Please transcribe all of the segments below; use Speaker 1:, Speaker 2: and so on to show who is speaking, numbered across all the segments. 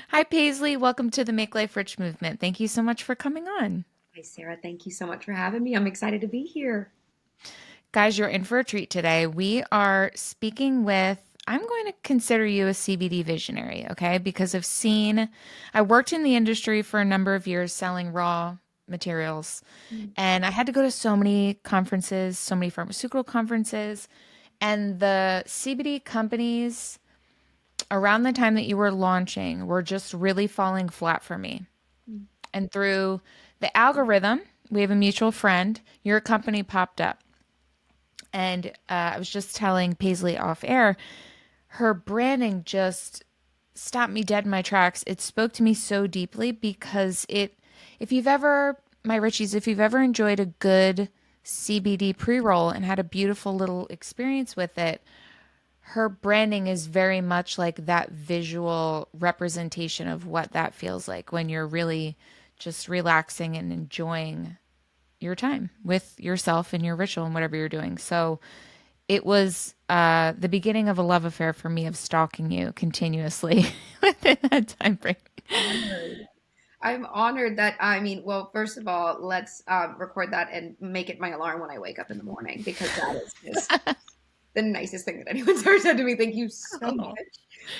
Speaker 1: Hi, Paisley. Welcome to the Make Life Rich movement. Thank you so much for coming on.
Speaker 2: Hi, Sarah. Thank you so much for having me. I'm excited to be here.
Speaker 1: Guys, you're in for a treat today. We are speaking with, I'm going to consider you a CBD visionary, okay? Because I worked in the industry for a number of years selling raw materials,
Speaker 2: Mm.
Speaker 1: and I had to go to so many conferences, so many pharmaceutical conferences, and the CBD companies around the time that you were launching were just really falling flat for me.
Speaker 2: Mm.
Speaker 1: And through the algorithm, we have a mutual friend, your company popped up. And I was just telling Paisley off air, her branding just stopped me dead in my tracks. It spoke to me so deeply because if you've ever, my Richies, if you've ever enjoyed a good CBD pre roll and had a beautiful little experience with it, her branding is very much like that visual representation of what that feels like when you're really just relaxing and enjoying your time with yourself and your ritual and whatever you're doing. So it was the beginning of a love affair for me of stalking you continuously within that time frame.
Speaker 2: Honored. I'm honored that, well, first of all, let's record that and make it my alarm when I wake up in the morning because that is just the nicest thing that anyone's ever said to me. Thank you so
Speaker 1: Oh,
Speaker 2: much.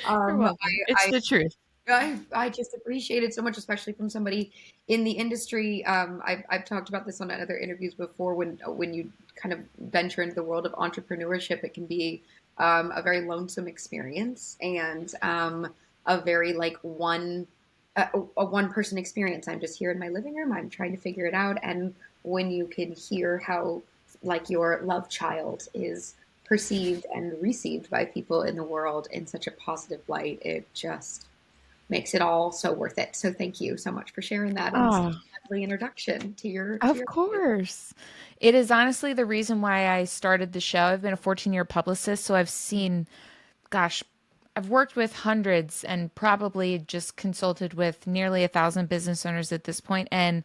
Speaker 1: you're
Speaker 2: Um,
Speaker 1: welcome. It's the truth.
Speaker 2: I just appreciate it so much, especially from somebody in the industry. I've talked about this on other interviews before. When you kind of venture into the world of entrepreneurship, it can be a very lonesome experience and a very like a one person experience. I'm just here in my living room. I'm trying to figure it out, and when you can hear how like your love child is perceived and received by people in the world in such a positive light, it just makes it all so worth it. So thank you so much for sharing that and such
Speaker 1: Oh,
Speaker 2: a lovely introduction to
Speaker 1: of
Speaker 2: your
Speaker 1: course. It is honestly the reason why I started the show. I've been a 14-year publicist, so I've seen, gosh, I've worked with hundreds and probably just consulted with nearly 1,000 business owners at this point. And,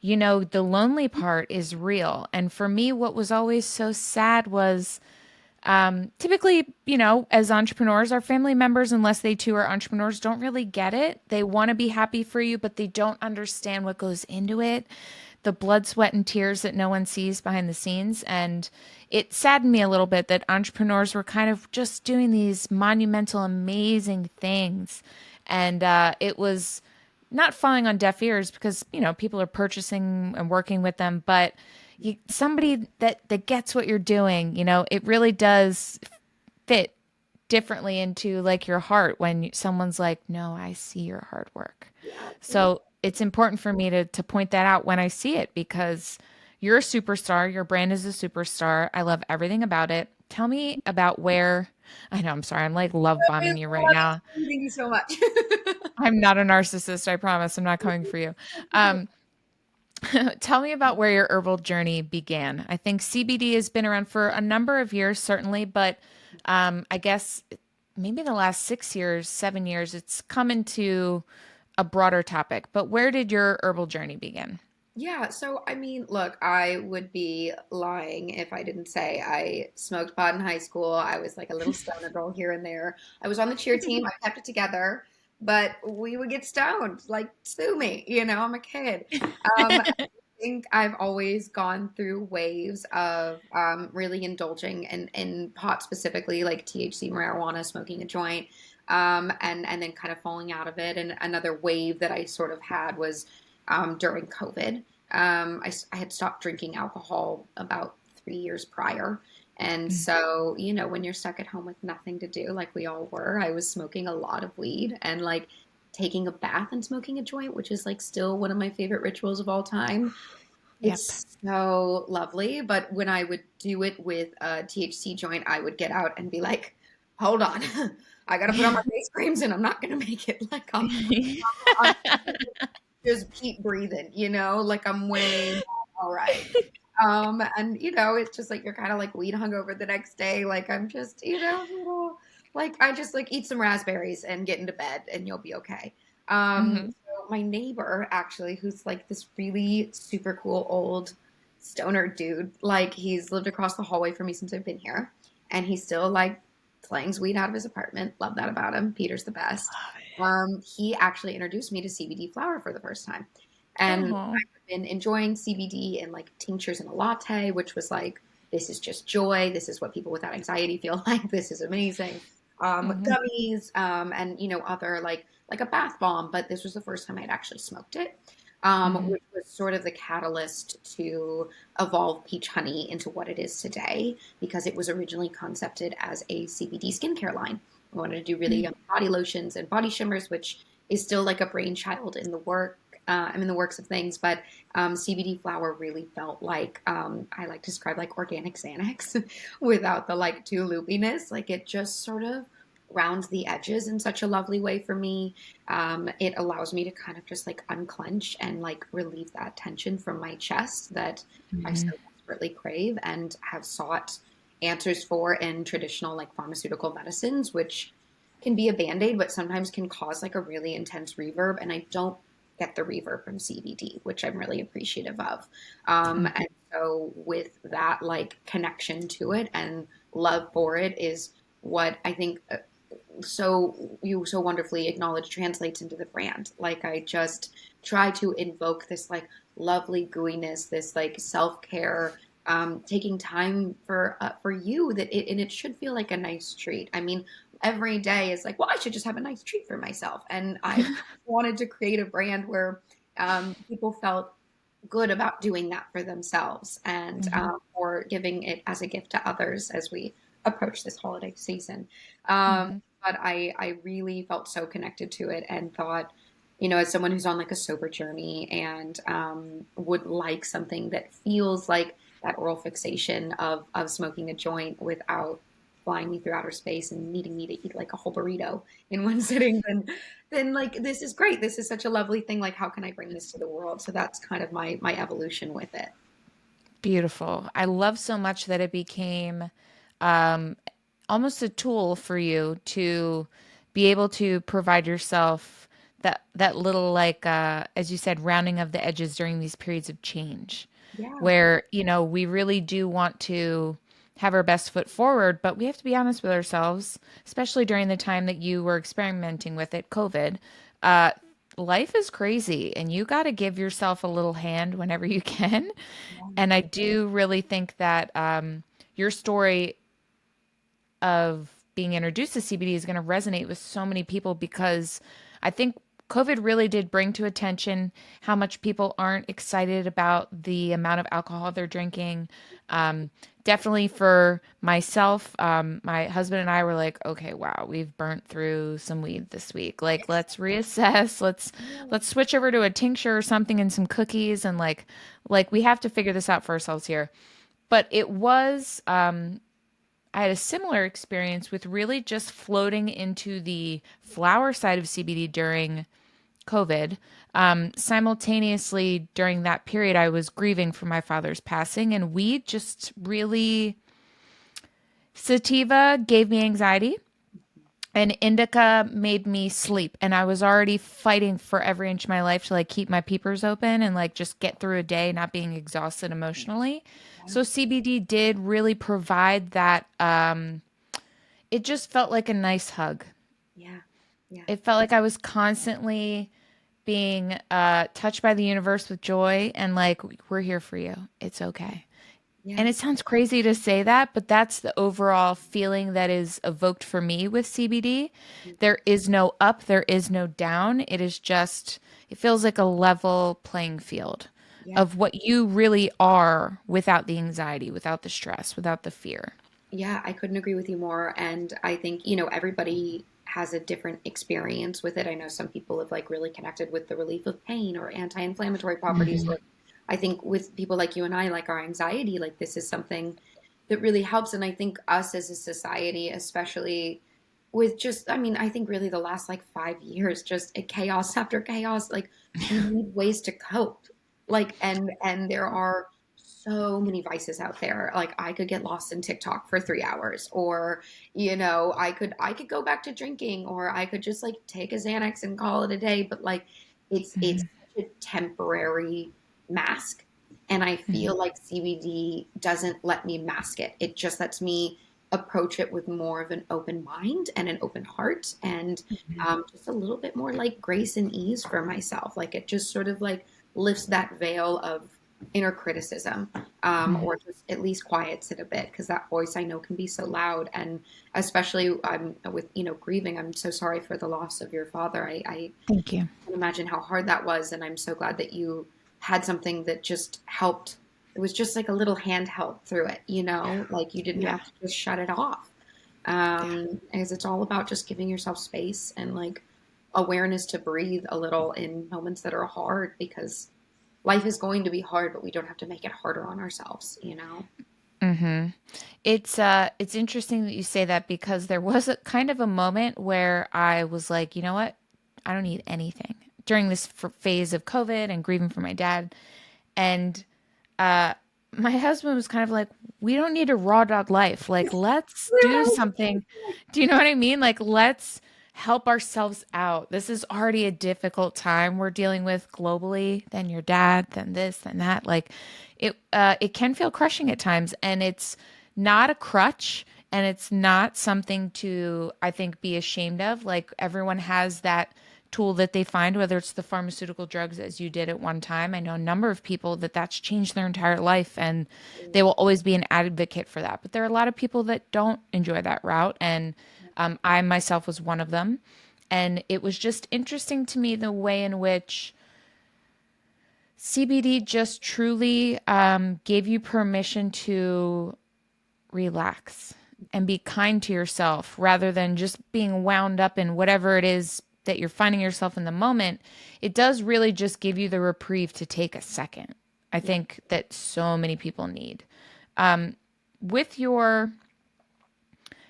Speaker 1: the lonely part is real. And for me, what was always so sad was typically, as entrepreneurs, our family members, unless they too are entrepreneurs, don't really get it. They want to be happy for you, but they don't understand what goes into it, the blood, sweat, and tears that no one sees behind the scenes. And it saddened me a little bit that entrepreneurs were kind of just doing these monumental, amazing things. And it was not falling on deaf ears because, people are purchasing and working with them, but somebody that gets what you're doing, it really does fit differently into like your heart when someone's like, no, I see your hard work.
Speaker 2: Yeah,
Speaker 1: So it's important for me to point that out when I see it because you're a superstar. Your brand is a superstar. I love everything about it. Tell me about where, I know, I'm sorry. I'm like love
Speaker 2: I
Speaker 1: bombing you right
Speaker 2: love
Speaker 1: now.
Speaker 2: it. Thank you so much.
Speaker 1: I'm not a narcissist. I promise. I'm not coming for you. Um, Tell me about where your herbal journey began. I think CBD has been around for a number of years, certainly, but I guess maybe the last 6 years, 7 years, it's come into a broader topic. But where did your herbal journey begin?
Speaker 2: Yeah, so look, I would be lying if I didn't say I smoked pot in high school. I was like a little stoner girl here and there. I was on the cheer team. I kept it together, but we would get stoned. Like, sue me, I'm a kid. I think I've always gone through waves of really indulging in pot specifically, like THC, marijuana, smoking a joint, and then kind of falling out of it. And another wave that I sort of had was during COVID. I had stopped drinking alcohol about 3 years prior. And so, when you're stuck at home with nothing to do, like we all were, I was smoking a lot of weed and like taking a bath and smoking a joint, which is like still one of my favorite rituals of all time.
Speaker 1: Yep.
Speaker 2: It's so lovely. But when I would do it with a THC joint, I would get out and be like, hold on, I got to put on my face creams and I'm not going to make it like I'm just keep breathing, like I'm way not all right. And it's just like you're kind of like weed hungover the next day. Like I'm just, like I just like eat some raspberries and get into bed and you'll be okay.
Speaker 1: Hmm.
Speaker 2: So my neighbor actually, who's like this really super cool old stoner dude, like he's lived across the hallway from me since I've been here, and he's still like slang's weed out of his apartment. Love that about him. Peter's the best. He actually introduced me to CBD flower for the first time. And
Speaker 1: Oh.
Speaker 2: I've been enjoying CBD in like tinctures in a latte, which was like, this is just joy. This is what people without anxiety feel like. This is amazing.
Speaker 1: Hmm.
Speaker 2: Gummies, and other like a bath bomb, but this was the first time I'd actually smoked it,
Speaker 1: Hmm.
Speaker 2: which was sort of the catalyst to evolve peach honey into what it is today, because it was originally concepted as a CBD skincare line. I wanted to do really young body lotions and body shimmers, which is still like a brainchild in the work. I'm in the works of things, but CBD flower really felt like, I like to describe like organic Xanax without the like too loopiness. Like it just sort of rounds the edges in such a lovely way for me. It allows me to kind of just like unclench and like relieve that tension from my chest that I so
Speaker 1: Hmm.
Speaker 2: desperately crave and have sought answers for in traditional like pharmaceutical medicines, which can be a band-aid, but sometimes can cause like a really intense reverb. And I don't get the reverb from CBD, which I'm really appreciative of. And so with that like connection to it and love for it is what I think, so you so wonderfully acknowledge translates into the brand. Like I just try to invoke this like lovely gooiness, this like self care, taking time for you, that it and it should feel like a nice treat. I mean, every day is like, well, I should just have a nice treat for myself, and I've wanted to create a brand where people felt good about doing that for themselves and
Speaker 1: Hmm.
Speaker 2: or giving it as a gift to others as we approach this holiday season. Um,
Speaker 1: Hmm.
Speaker 2: but I really felt so connected to it and thought, as someone who's on like a sober journey and would like something that feels like that oral fixation of smoking a joint without flying me through outer space and needing me to eat like a whole burrito in one sitting, then like this is great. This is such a lovely thing. Like, how can I bring this to the world? So that's kind of my evolution with it.
Speaker 1: Beautiful. I love so much that it became um, almost a tool for you to be able to provide yourself that little like as you said, rounding of the edges during these periods of change,
Speaker 2: Yeah.
Speaker 1: where we really do want to have our best foot forward, but we have to be honest with ourselves, especially during the time that you were experimenting with it, COVID. Uh, Life is crazy, and you got to give yourself a little hand whenever you can. And I do really think that your story of being introduced to CBD is going to resonate with so many people because I think COVID really did bring to attention how much people aren't excited about the amount of alcohol they're drinking. Um, Definitely for myself, my husband and I were like, okay, wow, we've burnt through some weed this week. Like, let's reassess. Let's switch over to a tincture or something and some cookies and like we have to figure this out for ourselves here. But it was I had a similar experience with really just floating into the flower side of CBD during COVID. Simultaneously, during that period, I was grieving for my father's passing, and weed just really, sativa gave me anxiety, and indica made me sleep. And I was already fighting for every inch of my life to like keep my peepers open and like just get through a day not being exhausted emotionally. So CBD did really provide that. It just felt like a nice hug.
Speaker 2: Yeah. Yeah.
Speaker 1: It felt like I was constantly being touched by the universe with joy and like, we're here for you. It's okay.
Speaker 2: Yeah.
Speaker 1: And it sounds crazy to say that, but that's the overall feeling that is evoked for me with CBD. There is no up, there is no down. It is just, it feels like a level playing field
Speaker 2: Yeah.
Speaker 1: of what you really are without the anxiety, without the stress, without the fear.
Speaker 2: Yeah, I couldn't agree with you more. And I think, everybody has a different experience with it. I know some people have like really connected with the relief of pain or anti-inflammatory properties.
Speaker 1: Hmm.
Speaker 2: Or I think with people like you and I, like our anxiety, like this is something that really helps. And I think us as a society, especially with just, I mean, I think really the last like 5 years, just a chaos after chaos, like we need ways to cope. Like, and there are so many vices out there. Like I could get lost in TikTok for 3 hours, or I could go back to drinking, or I could just like take a Xanax and call it a day. But like it's
Speaker 1: Hmm.
Speaker 2: such a temporary mask, and I
Speaker 1: Hmm.
Speaker 2: feel like CBD doesn't let me mask it. It just lets me approach it with more of an open mind and an open heart, and just a little bit more like grace and ease for myself. Like it just sort of like lifts that veil of inner criticism,
Speaker 1: Mhm.
Speaker 2: or just at least quiets it a bit, because that voice I know can be so loud. And especially with, grieving. I'm so sorry for the loss of your father. I
Speaker 1: Thank you.
Speaker 2: can imagine how hard that was. And I'm so glad that you had something that just helped. It was just like a little handheld through it, like you didn't
Speaker 1: Yeah.
Speaker 2: have to just shut it off.
Speaker 1: Yeah.
Speaker 2: As it's all about just giving yourself space and like awareness to breathe a little in moments that are hard, because life is going to be hard, but we don't have to make it harder on ourselves.
Speaker 1: Hmm. It's interesting that you say that because there was a kind of a moment where I was like, you know what? I don't need anything during this phase of COVID and grieving for my dad. And uh, my husband was kind of like, we don't need a raw dog life. Like, let's do something. Do you know what I mean? Like, let's help ourselves out. This is already a difficult time we're dealing with globally. Then your dad, then this, then that. Like, it can feel crushing at times, and it's not a crutch, and it's not something to, I think, be ashamed of. Like, everyone has that tool that they find, whether it's the pharmaceutical drugs as you did at one time. I know a number of people that that's changed their entire life, and they will always be an advocate for that. But there are a lot of people that don't enjoy that route. And I myself was one of them. And it was just interesting to me the way in which CBD just truly gave you permission to relax and be kind to yourself rather than just being wound up in whatever it is that you're finding yourself in the moment. It does really just give you the reprieve to take a second. I
Speaker 2: Yeah.
Speaker 1: think that so many people need. With your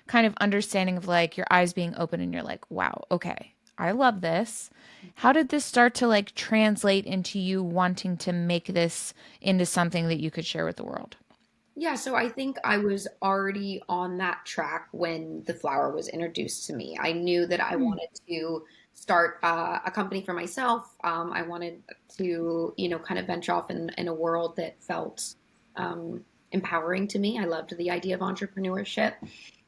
Speaker 1: kind of understanding of like your eyes being open and you're like, wow, okay, I love this. How did this start to like translate into you wanting to make this into something that you could share with the world?
Speaker 2: Yeah, so I think I was already on that track when the flower was introduced to me. I knew that I
Speaker 1: Hmm.
Speaker 2: wanted to start a company for myself. I wanted to, kind of venture off in a world that felt empowering to me. I loved the idea of entrepreneurship.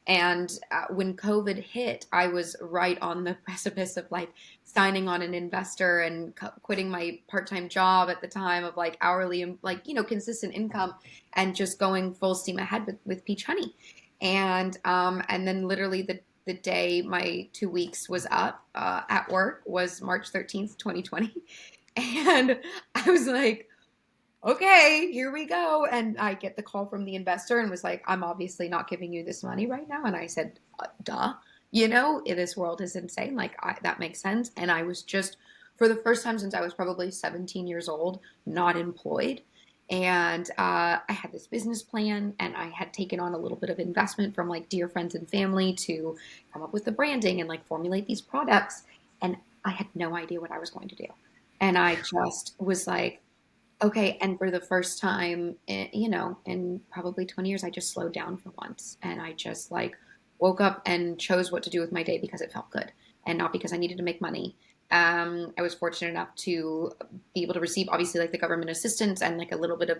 Speaker 2: And when COVID hit, I was right on the precipice of like signing on an investor and quitting my part-time job at the time of like hourly and like, consistent income, and just going full steam ahead with Peach Honey. And then literally the day my 2 weeks was up at work was March 13th, 2020. And I was like, okay, here we go. And I get the call from the investor and was like, I'm obviously not giving you this money right now. And I said, duh, this world is insane. Like, that makes sense. And I was just, for the first time since I was probably 17 years old, not employed. And I had this business plan, and I had taken on a little bit of investment from like dear friends and family to come up with the branding and like formulate these products. And I had no idea what I was going to do. And I just was like, okay, and for the first time, in probably 20 years, I just slowed down for once. And I just like woke up and chose what to do with my day because it felt good and not because I needed to make money. I was fortunate enough to be able to receive obviously like the government assistance and like a little bit of,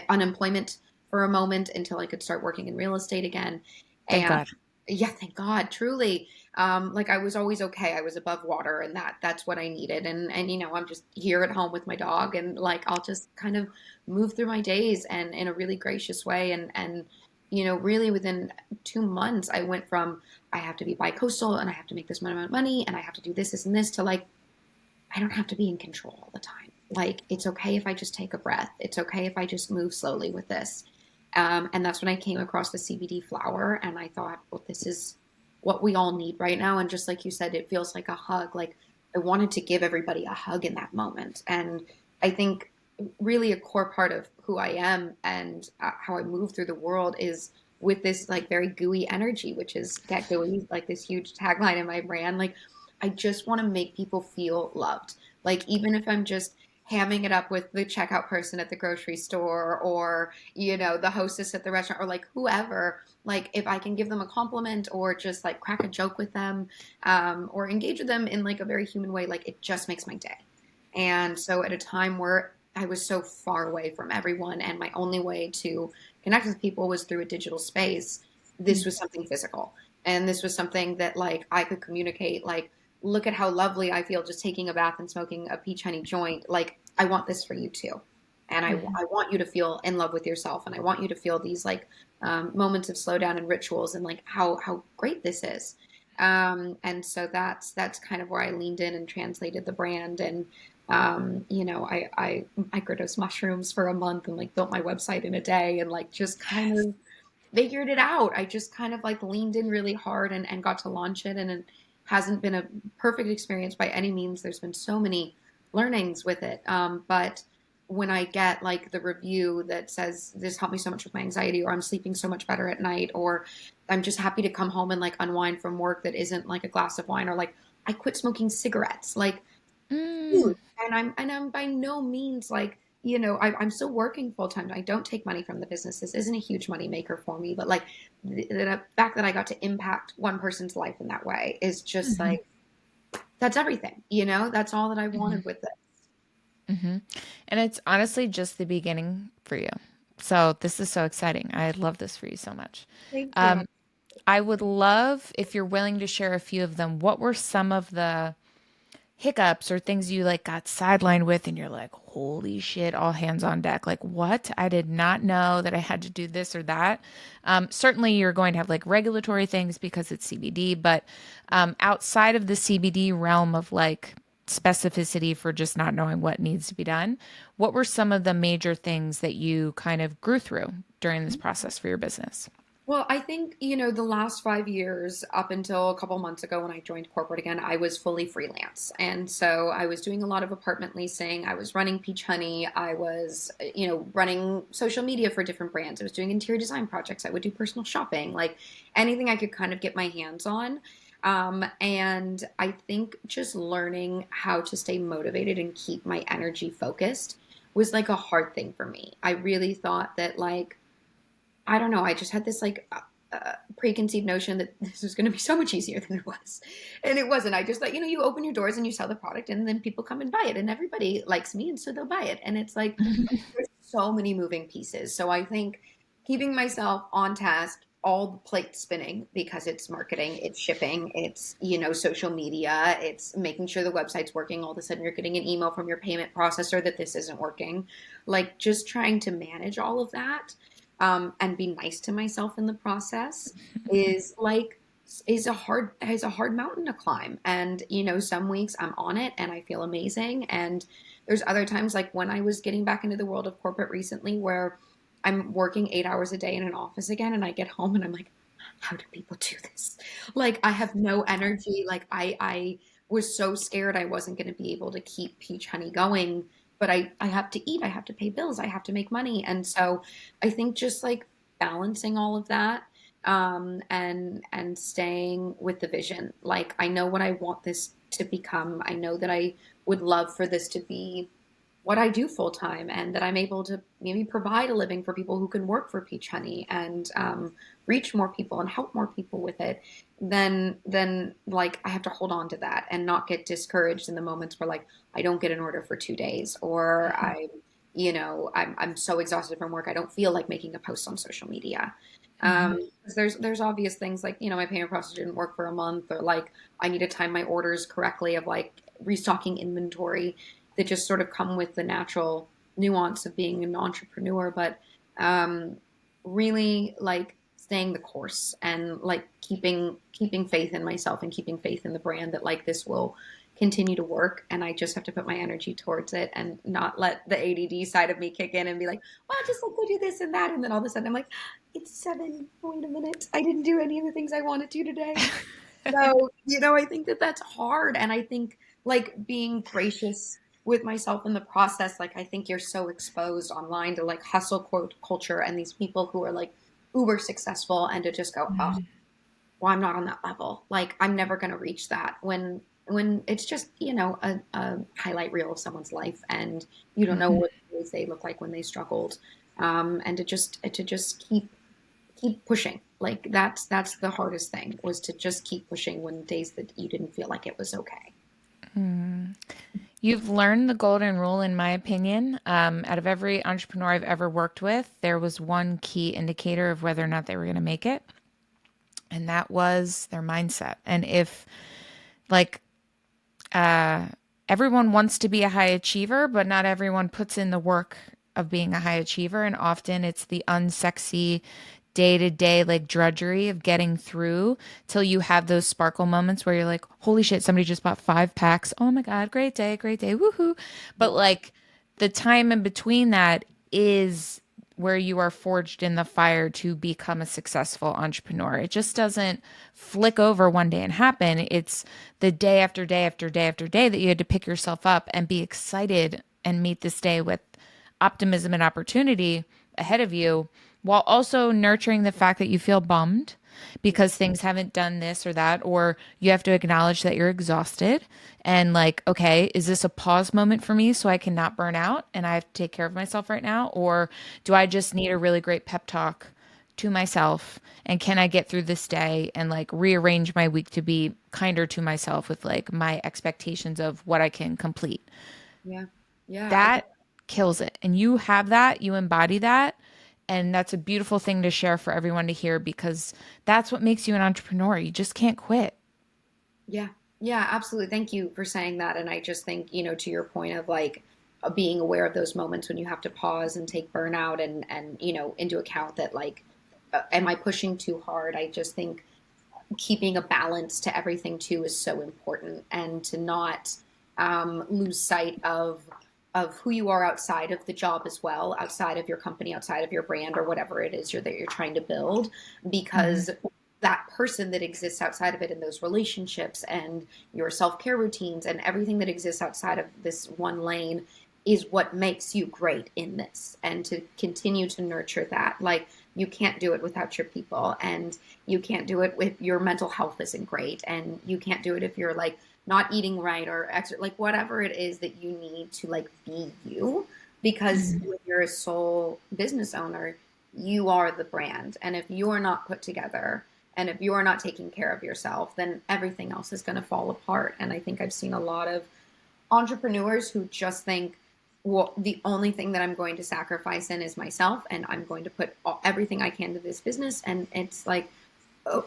Speaker 2: unemployment for a moment until I could start working in real estate again.
Speaker 1: Thank
Speaker 2: And
Speaker 1: God.
Speaker 2: yeah, thank God, truly. Like I was always okay. I was above water, and that's what I needed. And I'm just here at home with my dog, and like I'll just kind of move through my days and in a really gracious way. And really within 2 months, I went from I have to be bi-coastal and I have to make this amount of money and I have to do this, this, and this to like I don't have to be in control all the time. Like, it's okay if I just take a breath. It's okay if I just move slowly with this. And that's when I came across the CBD flower, and I thought, well, this is what we all need right now. And just like you said, it feels like a hug. Like, I wanted to give everybody a hug in that moment. And I think really a core part of who I am and how I move through the world is with this like very gooey energy, which is get gooey, like this huge tagline in my brand. Like, I just want to make people feel loved. Like, even if I'm just hamming it up with the checkout person at the grocery store, or, the hostess at the restaurant, or like whoever, like if I can give them a compliment or just like crack a joke with them, or engage with them in like a very human way, like it just makes my day. And so at a time where I was so far away from everyone and my only way to connect with people was through a digital space, this was something physical. And this was something that like I could communicate, like, look at how lovely I feel just taking a bath and smoking a peach honey joint. Like, I want this for you too. And I want you to feel in love with yourself. And I want you to feel these like moments of slowdown and rituals and like how great this is. And so that's kind of where I leaned in and translated the brand. And you know, I microdosed mushrooms for a month and like built my website in a day and like just kind of figured it out. I just kind of like leaned in really hard and got to launch it. And it hasn't been a perfect experience by any means. There's been so many learnings with it. But when I get like the review that says this helped me so much with my anxiety, or I'm sleeping so much better at night, or I'm just happy to come home and like unwind from work that isn't like a glass of wine, or like I quit smoking cigarettes, like
Speaker 1: Mm,
Speaker 2: huge. And I'm by no means like, you know, I'm still working full time. I don't take money from the business. This isn't a huge money maker for me, but like the fact that I got to impact one person's life in that way is just
Speaker 1: mhm,
Speaker 2: like, that's everything, you know, that's all that I
Speaker 1: mhm,
Speaker 2: wanted with it.
Speaker 1: mhm. And it's honestly just the beginning for you. So this is so exciting. I love this for you so much.
Speaker 2: Thank you.
Speaker 1: Um, I would love if you're willing to share a few of them. What were some of the hiccups or things you like got sidelined with and you're like, holy shit, all hands on deck? Like, what? I did not know that I had to do this or that. Certainly, you're going to have like regulatory things because it's CBD, but outside of the CBD realm of like specificity for just not knowing what needs to be done, what were some of the major things that you kind of grew through during this process for your business?
Speaker 2: Well, I think, you know, the last 5 years up until a couple months ago when I joined corporate again, I was fully freelance. And so I was doing a lot of apartment leasing. I was running Peach Honey. I was, you know, running social media for different brands. I was doing interior design projects. I would do personal shopping, like anything I could kind of get my hands on. And I think just learning how to stay motivated and keep my energy focused was like a hard thing for me. I really thought that, like, I don't know. I just had this like preconceived notion that this was going to be so much easier than it was. And it wasn't. I just thought, you know, you open your doors and you sell the product and then people come and buy it and everybody likes me and so they'll buy it. And it's like, there's so many moving pieces. So I think keeping myself on task, all the plates spinning because it's marketing, it's shipping, it's, you know, social media, it's making sure the website's working. All of a sudden you're getting an email from your payment processor that this isn't working. Like just trying to manage all of that and be nice to myself in the process is like is a hard mountain to climb. And you know, some weeks I'm on it and I feel amazing, and there's other times like when I was getting back into the world of corporate recently where I'm working 8 hours a day in an office again and I get home and I'm like, how do people do this? Like I have no energy. Like I was so scared I wasn't going to be able to keep Peach Honey going, but I have to eat, I have to pay bills, I have to make money. And so I think just like balancing all of that and staying with the vision. Like I know what I want this to become. I know that I would love for this to be what I do full time, and that I'm able to maybe provide a living for people who can work for Peach Honey and reach more people and help more people with it. Then like I have to hold on to that and not get discouraged in the moments where like I don't get an order for 2 days, or I, you know, I'm so exhausted from work I don't feel like making a post on social media.
Speaker 1: Mhm.
Speaker 2: 'Cause there's obvious things like, you know, my payment process didn't work for a month, or like I need to time my orders correctly of like restocking inventory that just sort of come with the natural nuance of being an entrepreneur. But um, really like staying the course and like keeping faith in myself and keeping faith in the brand that like this will continue to work, and I just have to put my energy towards it and not let the ADD side of me kick in and be like, well, just like go do this and that, and then all of a sudden I'm like, it's 7, wait a minute, I didn't do any of the things I wanted to today. So, you know, I think that that's hard. And I think like being gracious with myself in the process, like I think you're so exposed online to like hustle quote culture and these people who are like uber successful, and to just go, oh,
Speaker 1: Mhm.
Speaker 2: well, I'm not on that level. Like I'm never going to reach that when it's just, you know, a highlight reel of someone's life and you don't know
Speaker 1: Mhm.
Speaker 2: what ways they look like when they struggled. And to just keep pushing. Like that's the hardest thing, was to just keep pushing when days that you didn't feel like it was okay.
Speaker 1: Mm. You've learned the golden rule, in my opinion. Out of every entrepreneur I've ever worked with, there was one key indicator of whether or not they were going to make it, and that was their mindset. And if, like, uh, everyone wants to be a high achiever, but not everyone puts in the work of being a high achiever. And often it's the unsexy day to day, like drudgery of getting through till you have those sparkle moments where you're like, holy shit, somebody just bought 5 packs. Oh my God, great day, woohoo. But
Speaker 2: Yeah.
Speaker 1: like the time in between that is where you are forged in the fire to become a successful entrepreneur. It just doesn't flick over one day and happen. It's the day after day after day after day that you had to pick yourself up and be excited and meet this day with optimism and opportunity ahead of you, while also nurturing the fact that you feel bummed because things haven't done this or that, or you have to acknowledge that you're exhausted and like, okay, is this a pause moment for me so I cannot burn out and I have to take care of myself right now? Or do I just need a really great pep talk to myself? And can I get through this day and like rearrange my week to be kinder to myself with like my expectations of what I can complete?
Speaker 2: Yeah. Yeah.
Speaker 1: That kills it. And you have that, you embody that. And that's a beautiful thing to share for everyone to hear because that's what makes you an entrepreneur. You just can't quit.
Speaker 2: Yeah. Yeah, absolutely. Thank you for saying that. And I just think, to your point of like being aware of those moments when you have to pause and take burnout and into account that like, am I pushing too hard? I just think keeping a balance to everything too is so important, and to not lose sight of who you are outside of the job as well, outside of your company, outside of your brand or whatever it is that you're trying to build,
Speaker 1: Hmm.
Speaker 2: because that person that exists outside of it, and those relationships and your self-care routines and everything that exists outside of this one lane is what makes you great in this, and to continue to nurture that. Like, you can't do it without your people, and you can't do it if your mental health isn't great, and you can't do it if you're like not eating right or like whatever it is that you need to like be you, because
Speaker 1: Hmm.
Speaker 2: when you're a sole business owner, you are the brand, and if you're not put together and if you're not taking care of yourself, then everything else is going to fall apart. And I think I've seen a lot of entrepreneurs who just think, well, the only thing that I'm going to sacrifice in is myself, and I'm going to put everything I can to this business. And it's like,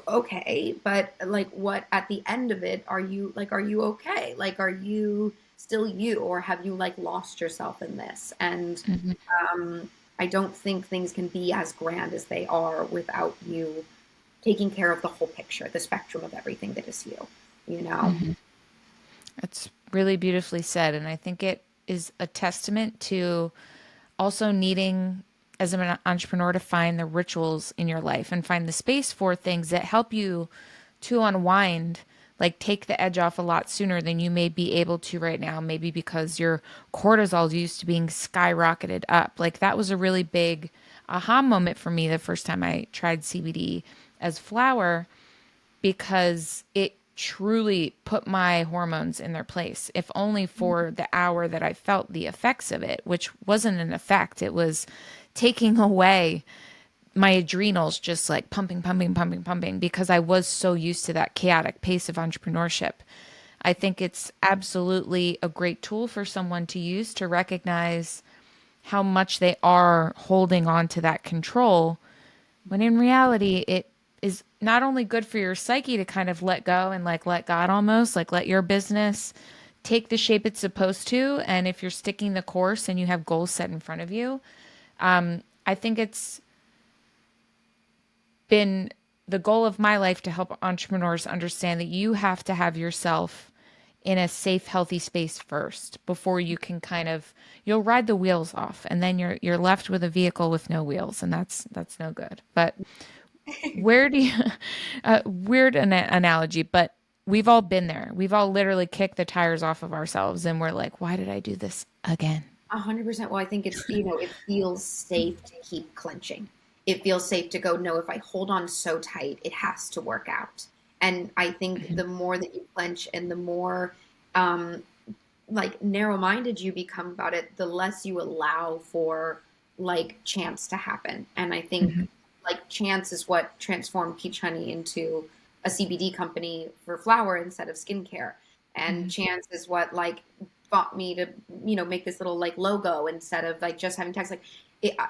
Speaker 2: okay, but like, what at the end of it, are you okay? Like, are you still you, or have you like lost yourself in this? And
Speaker 1: Hmm.
Speaker 2: I don't think things can be as grand as they are without you taking care of the whole picture, the spectrum of everything that is you, you know?
Speaker 1: Hmm. It's really beautifully said. And I think it is a testament to also needing, as an entrepreneur, to find the rituals in your life and find the space for things that help you to unwind, like take the edge off a lot sooner than you may be able to right now, maybe because your cortisol is used to being skyrocketed up. Like that was a really big aha moment for me the first time I tried CBD as flower because it truly put my hormones in their place, if only for the hour that I felt the effects of it, which wasn't an effect. It was taking away my adrenals, just like pumping, pumping, pumping, pumping, because I was so used to that chaotic pace of entrepreneurship. I think it's absolutely a great tool for someone to use to recognize how much they are holding on to that control when in reality, it is not only good for your psyche to kind of let go and like let God almost, like let your business take the shape it's supposed to. And if you're sticking the course and you have goals set in front of you, I think it's been the goal of my life to help entrepreneurs understand that you have to have yourself in a safe, healthy space first before you can kind of you'll ride the wheels off and then you're left with a vehicle with no wheels and that's no good. But where do you, weird analogy, but we've all been there. We've all literally kicked the tires off of ourselves and we're like, why did I do this again?
Speaker 2: 100%. Well, I think it's, it feels safe to keep clenching. It feels safe to go, no, if I hold on so tight, it has to work out. And I think the more that you clench and the more um, like narrow-minded you become about it, the less you allow for like chance to happen. And I think
Speaker 1: Mhm.
Speaker 2: like chance is what transformed Peach Honey into a CBD company for flower instead of skincare. And
Speaker 1: Mhm.
Speaker 2: chance is what like fought me to, make this little like logo instead of like just having text. Like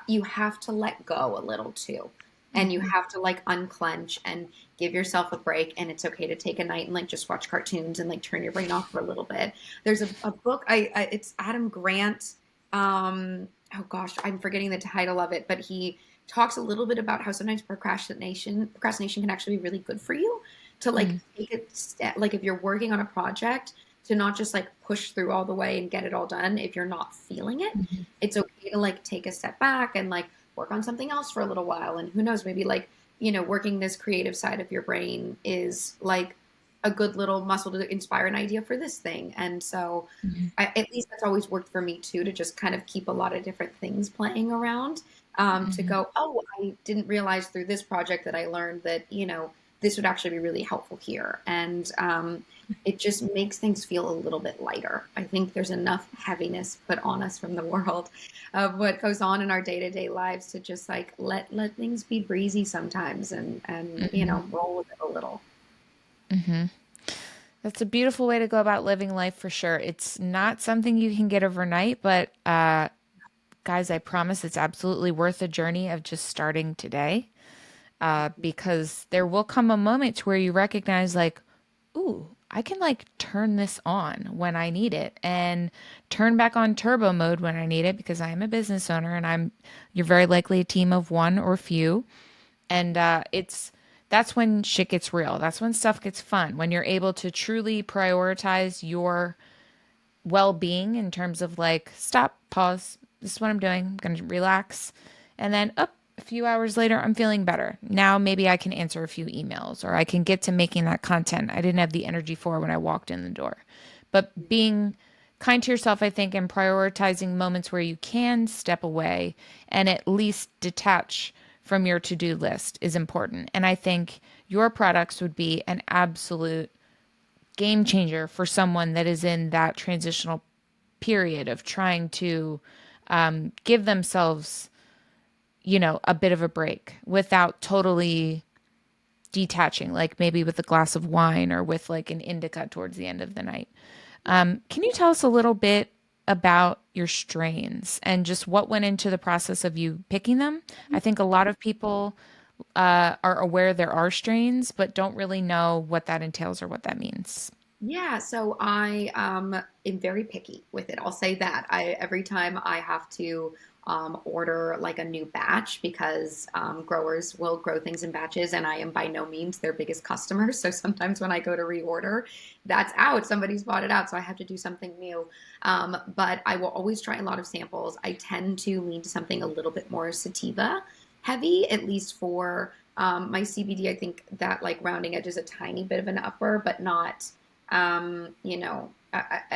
Speaker 2: you have to let go a little too. And you
Speaker 1: Mhm.
Speaker 2: have to like unclench and give yourself a break. And it's okay to take a night and like just watch cartoons and like turn your brain off for a little bit. There's a book, it's Adam Grant. Oh gosh, I'm forgetting the title of it, but he talks a little bit about how sometimes procrastination can actually be really good for you to like
Speaker 1: Mm.
Speaker 2: take a step. Like if you're working on a project, to not just like push through all the way and get it all done if you're not feeling it.
Speaker 1: Mhm.
Speaker 2: It's okay to like take a step back and like work on something else for a little while. And who knows, maybe like, working this creative side of your brain is like a good little muscle to inspire an idea for this thing. And so
Speaker 1: Mhm.
Speaker 2: at least that's always worked for me too, to just kind of keep a lot of different things playing around, to
Speaker 1: Mhm.
Speaker 2: go, oh, I didn't realize through this project that I learned that, this would actually be really helpful here. And it just makes things feel a little bit lighter. I think there's enough heaviness put on us from the world of what goes on in our day-to-day lives to just like let things be breezy sometimes and
Speaker 1: Mhm.
Speaker 2: roll with it a little.
Speaker 1: Mhm. That's a beautiful way to go about living life for sure. It's not something you can get overnight, but guys, I promise it's absolutely worth the journey of just starting today. Because there will come a moment to where you recognize, like, ooh, I can like turn this on when I need it and turn back on turbo mode when I need it because I am a business owner and you're very likely a team of one or few. And that's when shit gets real. That's when stuff gets fun. When you're able to truly prioritize your well being in terms of like, stop, pause. This is what I'm doing. I'm going to relax. And then up a few hours later, I'm feeling better. Now maybe I can answer a few emails or I can get to making that content I didn't have the energy for when I walked in the door. But being kind to yourself, I think, and prioritizing moments where you can step away and at least detach from your to do list is important. And I think your products would be an absolute game changer for someone that is in that transitional period of trying to give themselves, a bit of a break without totally detaching, like maybe with a glass of wine or with like an indica towards the end of the night. Can you tell us a little bit about your strains and just what went into the process of you picking them? I think a lot of people are aware there are strains, but don't really know what that entails or what that means.
Speaker 2: Yeah, so I am very picky with it. I'll say that. I every time I have to order like a new batch because growers will grow things in batches, and I am by no means their biggest customer. So sometimes when I go to reorder, that's out. Somebody's bought it out, so I have to do something new. But I will always try a lot of samples. I tend to lean to something a little bit more sativa heavy, at least for my CBD. I think that like rounding edge is a tiny bit of an upper, but not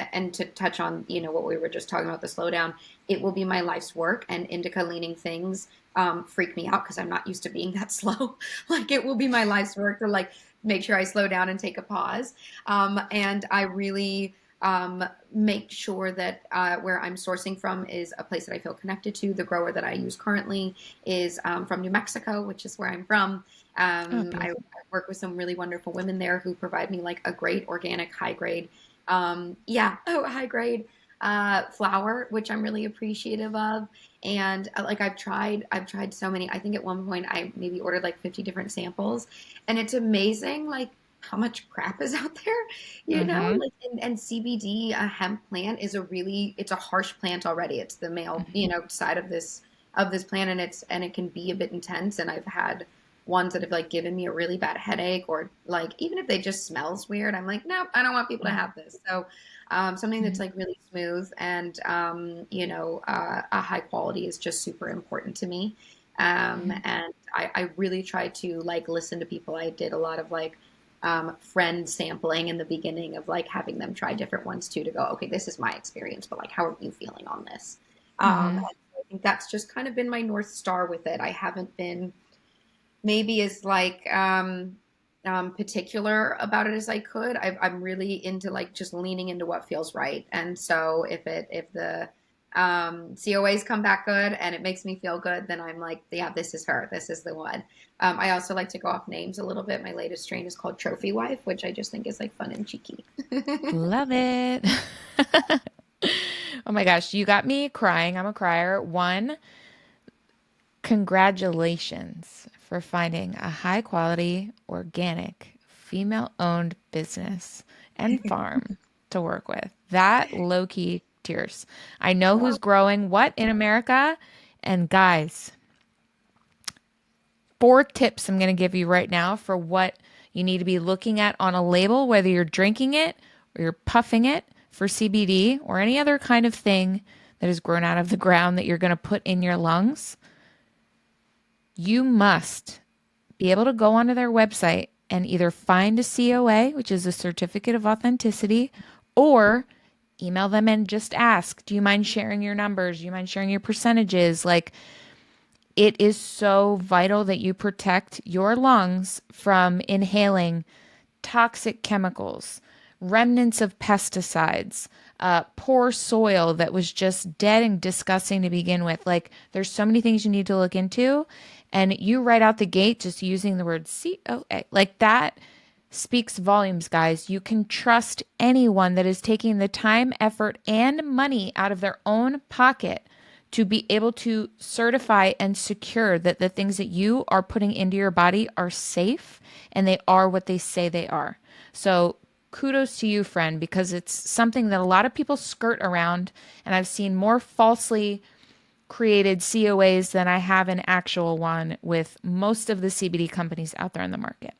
Speaker 2: and to touch on, what we were just talking about, the slowdown, it will be my life's work, and indica leaning things freak me out because I'm not used to being that slow. Like it will be my life's work to like make sure I slow down and take a pause. And I really make sure that where I'm sourcing from is a place that I feel connected to. The grower that I use currently is from New Mexico, which is where I'm from.
Speaker 1: Oh,
Speaker 2: I
Speaker 1: beautiful.
Speaker 2: work with some really wonderful women there who provide me like a great organic, high grade, high grade flour, which I'm really appreciative of. And like I've tried so many. I think at one point I maybe ordered like 50 different samples, and it's amazing like how much crap is out there,
Speaker 1: Mm-hmm.
Speaker 2: like and CBD, a hemp plant is it's a harsh plant already. It's the male, side of this plant, and it can be a bit intense. And I've had ones that have like given me a really bad headache, or like even if they just smells weird, I'm like, nope, I don't want people to have this. So something that's like really smooth and a high quality is just super important to me.
Speaker 1: Mm-hmm.
Speaker 2: And I really try to like listen to people. I did a lot of like friend sampling in the beginning of like having them try different ones too, to go, okay, this is my experience, but like, how are you feeling on this?
Speaker 1: Mm-hmm.
Speaker 2: And I think that's just kind of been my North Star with it. I haven't been maybe as like particular about it as I could. I'm really into like just leaning into what feels right. And so if the COAs come back good and it makes me feel good, then I'm like, yeah, this is her. This is the one. I also like to go off names a little bit. My latest strain is called Trophy Wife, which I just think is like fun and cheeky.
Speaker 1: Love it. Oh my gosh, you got me crying. I'm a crier. One, congratulations for finding a high quality, organic, female owned business and farm to work with. That low key tears. I know who's growing what in America. And guys, 4 tips I'm going to give you right now for what you need to be looking at on a label, whether you're drinking it or you're puffing it for CBD or any other kind of thing that has grown out of the ground that you're going to put in your lungs. You must be able to go onto their website and either find a COA, which is a certificate of authenticity, or email them and just ask, do you mind sharing your numbers? Do you mind sharing your percentages? Like, it is so vital that you protect your lungs from inhaling toxic chemicals, remnants of pesticides, poor soil that was just dead and disgusting to begin with. Like, there's so many things you need to look into. And you right out the gate, just using the word COA, like that speaks volumes, guys. You can trust anyone that is taking the time, effort, and money out of their own pocket to be able to certify and secure that the things that you are putting into your body are safe and they are what they say they are. So kudos to you, friend, because it's something that a lot of people skirt around, and I've seen more falsely created COAs than I have an actual one with most of the CBD companies out there in the market.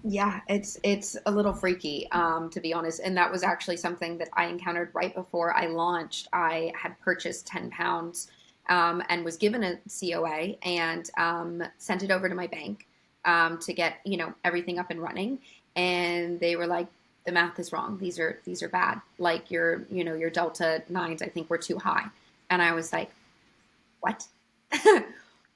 Speaker 2: Yeah, it's a little freaky, to be honest. And that was actually something that I encountered right before I launched. I had purchased 10 pounds and was given a COA and sent it over to my bank to get, everything up and running. And they were like, the math is wrong. These are bad. Like your Delta nines, I think were too high. And I was like, what?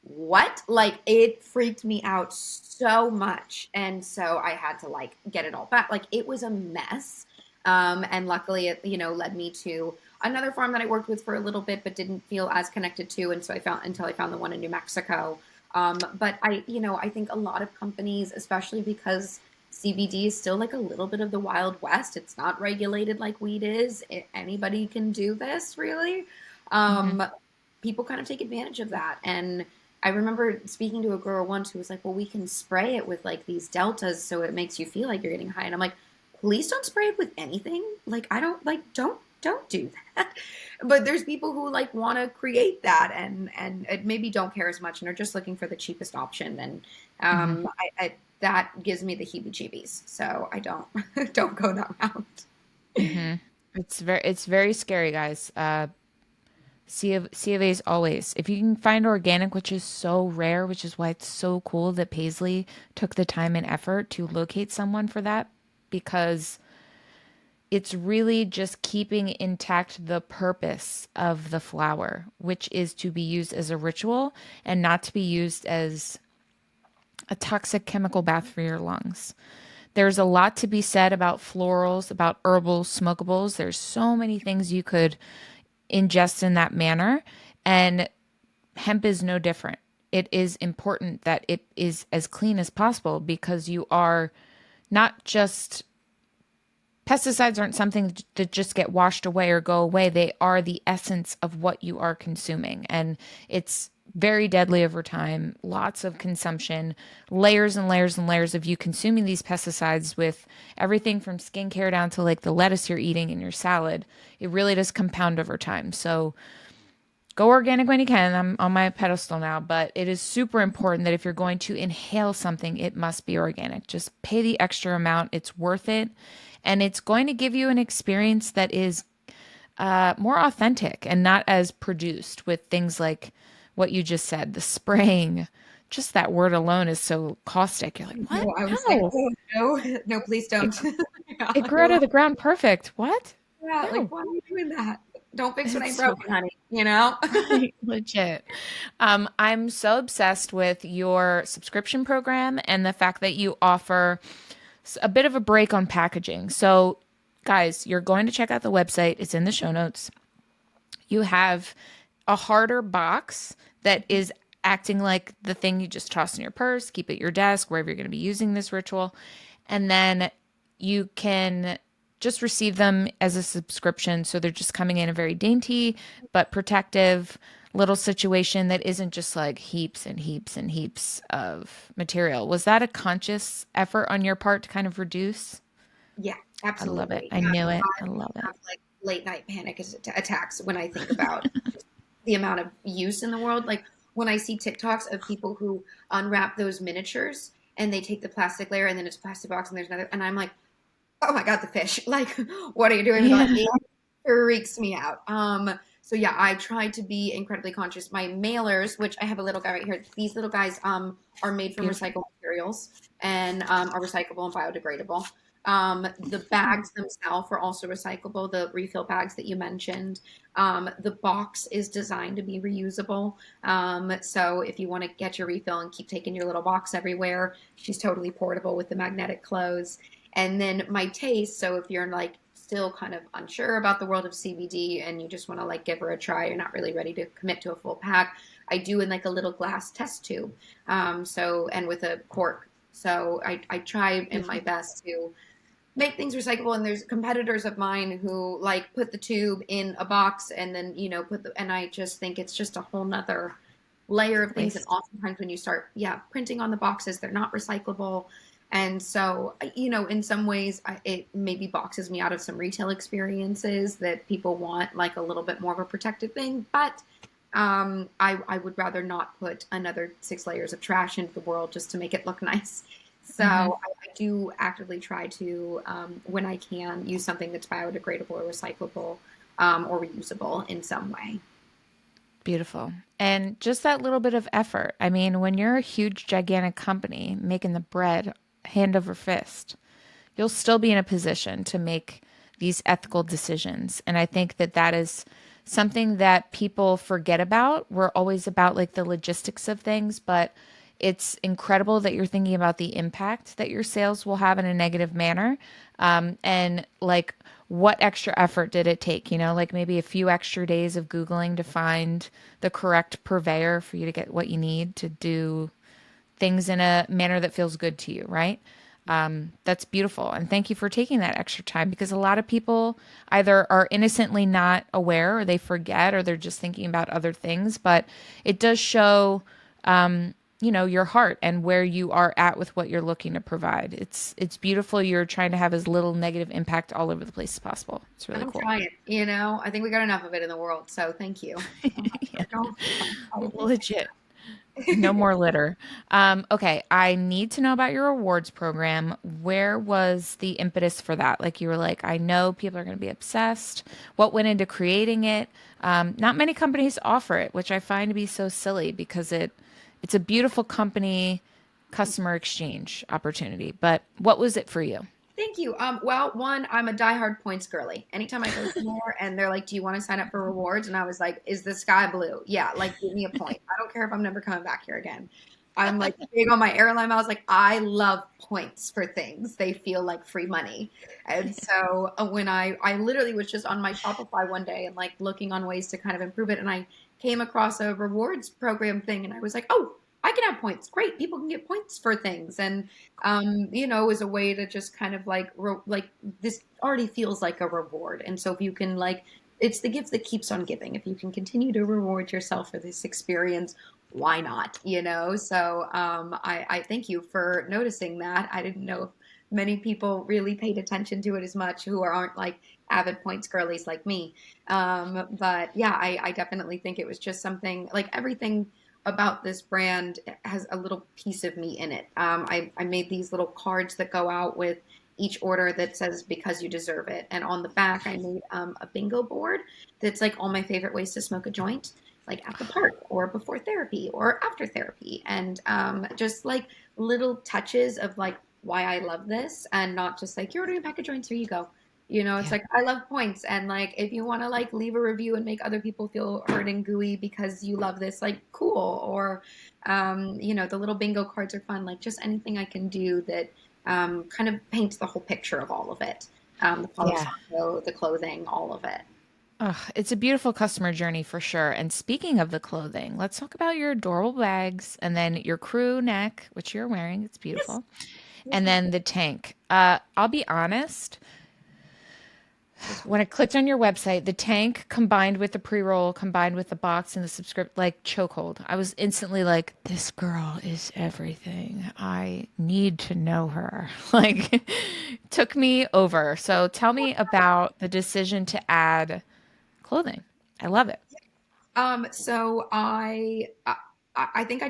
Speaker 2: What? Like it freaked me out so much. And so I had to like get it all back. Like it was a mess. And luckily it, led me to another farm that I worked with for a little bit, but didn't feel as connected to. And so I found until I found the one in New Mexico. But I think a lot of companies, especially because CBD is still like a little bit of the Wild West. It's not regulated like weed is. Anybody can do this, really.
Speaker 1: Mm-hmm.
Speaker 2: Um, People kind of take advantage of that. And I remember speaking to a girl once who was like, well, we can spray it with like these deltas so it makes you feel like you're getting high. And I'm like, please don't spray it with anything. Like, I don't like, don't do that. But there's people who like want to create that and maybe don't care as much and are just looking for the cheapest option. And
Speaker 1: Mm-hmm.
Speaker 2: that gives me the heebie-jeebies. So I don't don't go that route.
Speaker 1: Mm-hmm. It's very scary, guys. C of A's always. If you can find organic, which is so rare, which is why it's so cool that Paizley took the time and effort to locate someone for that, because it's really just keeping intact the purpose of the flower, which is to be used as a ritual and not to be used as a toxic chemical bath for your lungs. There's a lot to be said about florals, about herbal smokables. There's so many things you could ingest in that manner. And hemp is no different. It is important that it is as clean as possible because you are not just pesticides aren't something that just get washed away or go away. They are the essence of what you are consuming. And it's very deadly over time. Lots of consumption, layers and layers and layers of you consuming these pesticides with everything from skincare down to like the lettuce you're eating in your salad. It really does compound over time. So go organic when you can. I'm on my pedestal now, but it is super important that if you're going to inhale something, it must be organic. Just pay the extra amount. It's worth it. And it's going to give you an experience that is more authentic and not as produced with things like what you just said, the spraying. Just that word alone is so caustic. You're like, what?
Speaker 2: No, I was like,
Speaker 1: No.
Speaker 2: oh no, no, please
Speaker 1: It,
Speaker 2: don't. Yeah,
Speaker 1: it grew out
Speaker 2: no,
Speaker 1: of the ground perfect. What?
Speaker 2: yeah, like
Speaker 1: No.
Speaker 2: why are you doing that? Don't fix what
Speaker 1: It's
Speaker 2: ain't
Speaker 1: so
Speaker 2: broken, honey.
Speaker 1: right, legit. I'm so obsessed with your subscription program and the fact that you offer a bit of a break on packaging. So, guys, you're going to check out the website. It's in the show notes. You have a harder box that is acting like the thing you just toss in your purse, keep at your desk, wherever you're going to be using this ritual. And then you can just receive them as a subscription. So they're just coming in a very dainty but protective little situation that isn't just like heaps and heaps and heaps of material. Was that a conscious effort on your part to kind of reduce?
Speaker 2: Yeah,
Speaker 1: I love it.
Speaker 2: absolutely.
Speaker 1: I
Speaker 2: Yeah,
Speaker 1: knew it.
Speaker 2: I
Speaker 1: I love it.
Speaker 2: have like late night panic attacks when I think about the amount of use in the world. Like when I see TikToks of people who unwrap those miniatures and they take the plastic layer and then it's a plastic box and there's another, and I'm like, oh my God, the fish. Like, what are you doing with that?
Speaker 1: Yeah.
Speaker 2: It freaks me out. So yeah, I try to be incredibly conscious. My mailers, which I have a little guy right here, these little guys are made from
Speaker 1: Beautiful.
Speaker 2: recycled materials and are recyclable and biodegradable. The bags themselves are also recyclable, the refill bags that you mentioned. The box is designed to be reusable. So if you want to get your refill and keep taking your little box everywhere, she's totally portable with the magnetic close. And then my taste, so if you're like still kind of unsure about the world of CBD and you just want to like give her a try, you're not really ready to commit to a full pack, I do in like a little glass test tube. So and with a cork. So I try in my
Speaker 1: Beautiful.
Speaker 2: best to make things recyclable, and there's competitors of mine who like put the tube in a box and then put the, and I just think it's just a whole nother layer of things. And
Speaker 1: Waste.
Speaker 2: oftentimes when you start printing on the boxes, they're not recyclable. And so in some ways it maybe boxes me out of some retail experiences that people want like a little bit more of a protective thing, but I would rather not put another 6 layers of trash into the world just to make it look nice. So
Speaker 1: Hmm.
Speaker 2: I do actively try to, when I can, use something that's biodegradable or recyclable, or reusable in some way.
Speaker 1: Beautiful. And just that little bit of effort. I mean, when you're a huge, gigantic company making the bread hand over fist, you'll still be in a position to make these ethical decisions. And I think that that is something that people forget about. We're always about like the logistics of things, but it's incredible that you're thinking about the impact that your sales will have in a negative manner. And like, what extra effort did it take? Like maybe a few extra days of Googling to find the correct purveyor for you to get what you need to do things in a manner that feels good to you, right? That's beautiful. And thank you for taking that extra time because a lot of people either are innocently not aware or they forget or they're just thinking about other things. But it does show, your heart and where you are at with what you're looking to provide. It's beautiful. You're trying to have as little negative impact all over the place as possible. It's really
Speaker 2: I'm
Speaker 1: cool.
Speaker 2: trying, I think we got enough of it in the world. So thank you.
Speaker 1: Yeah,
Speaker 2: Don't apologize.
Speaker 1: legit. No more litter. Okay, I need to know about your awards program. Where was the impetus for that? Like you were like, I know people are going to be obsessed. What went into creating it? Not many companies offer it, which I find to be so silly because it's a beautiful company customer exchange opportunity. But what was it for you?
Speaker 2: Thank you. Well, one, I'm a diehard points girly. Anytime I go somewhere and they're like, "Do you want to sign up for rewards?" and I was like, "Is the sky blue?" Yeah, like give me a point. I don't care if I'm never coming back here again. I'm like big on my airline miles. Like I love points for things. They feel like free money. And so when I literally was just on my Shopify one day and like looking on ways to kind of improve it, and I came across a rewards program thing, and I was like, "Oh, I can have points. Great, people can get points for things." And as a way to just kind of like like this already feels like a reward. And so if you can like, it's the gift that keeps on giving. If you can continue to reward yourself for this experience, why not? So I thank you for noticing that. I didn't know if many people really paid attention to it as much who aren't like avid points girlies like me. But yeah, I definitely think it was just something like everything about this brand has a little piece of me in it. I made these little cards that go out with each order that says because you deserve it. And on the back, I made a bingo board that's like all my favorite ways to smoke a joint, like at the park or before therapy or after therapy. And just like little touches of like why I love this and not just like you're ordering a pack of joints, here you go. It's
Speaker 1: Yeah.
Speaker 2: like I love points, and like if you want to like leave a review and make other people feel heard and gooey because you love this, like cool. Or the little bingo cards are fun. Like just anything I can do that kind of paints the whole picture of all of it. The Palo
Speaker 1: Yeah.
Speaker 2: Santo, the clothing, all of it.
Speaker 1: Ugh, it's a beautiful customer journey for sure. And speaking of the clothing, let's talk about your adorable bags and then your crew neck, which you're wearing. It's
Speaker 2: Yes,
Speaker 1: beautiful.
Speaker 2: yes,
Speaker 1: And
Speaker 2: ma'am.
Speaker 1: then the tank. I'll be honest. when I clicked on your website, the tank combined with the pre-roll, combined with the box and the subscript, like chokehold. I was instantly like, this girl is everything. I need to know her. Like, took me over. So tell me about the decision to add clothing. I love it.
Speaker 2: So I think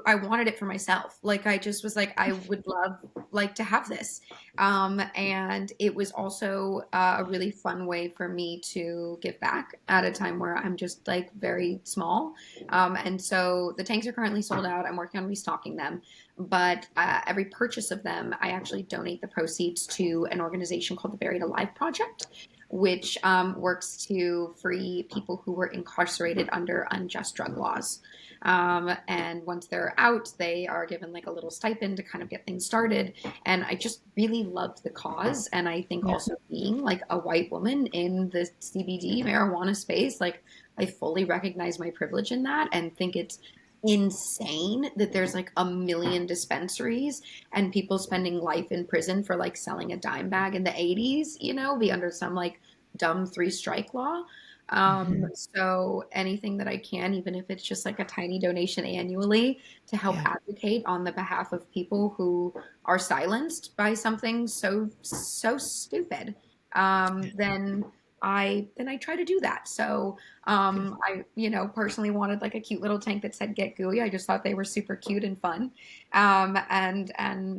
Speaker 2: I wanted it for myself. Like I just was like I would love like to have this. And it was also a really fun way for me to give back at a time where I'm just like very small. And so the tanks are currently sold out. I'm working on restocking them, but every purchase of them, I actually donate the proceeds to an organization called the Buried Alive Project, which works to free people who were incarcerated under unjust drug laws. And once they're out, they are given like a little stipend to kind of get things started. And I just really loved the cause. And I think
Speaker 1: Yeah.
Speaker 2: also being like a white woman in the CBD marijuana space, like I fully recognize my privilege in that and think it's insane that there's like a million dispensaries and people spending life in prison for like selling a dime bag in the 80s, be under some like dumb three strike law.
Speaker 1: Hmm.
Speaker 2: So anything that I can, even if it's just like a tiny donation annually to help
Speaker 1: Yeah.
Speaker 2: advocate on the behalf of people who are silenced by something so stupid, then I try to do that. So
Speaker 1: Beautiful.
Speaker 2: I, personally wanted like a cute little tank that said "Get Gooey." I just thought they were super cute and fun, and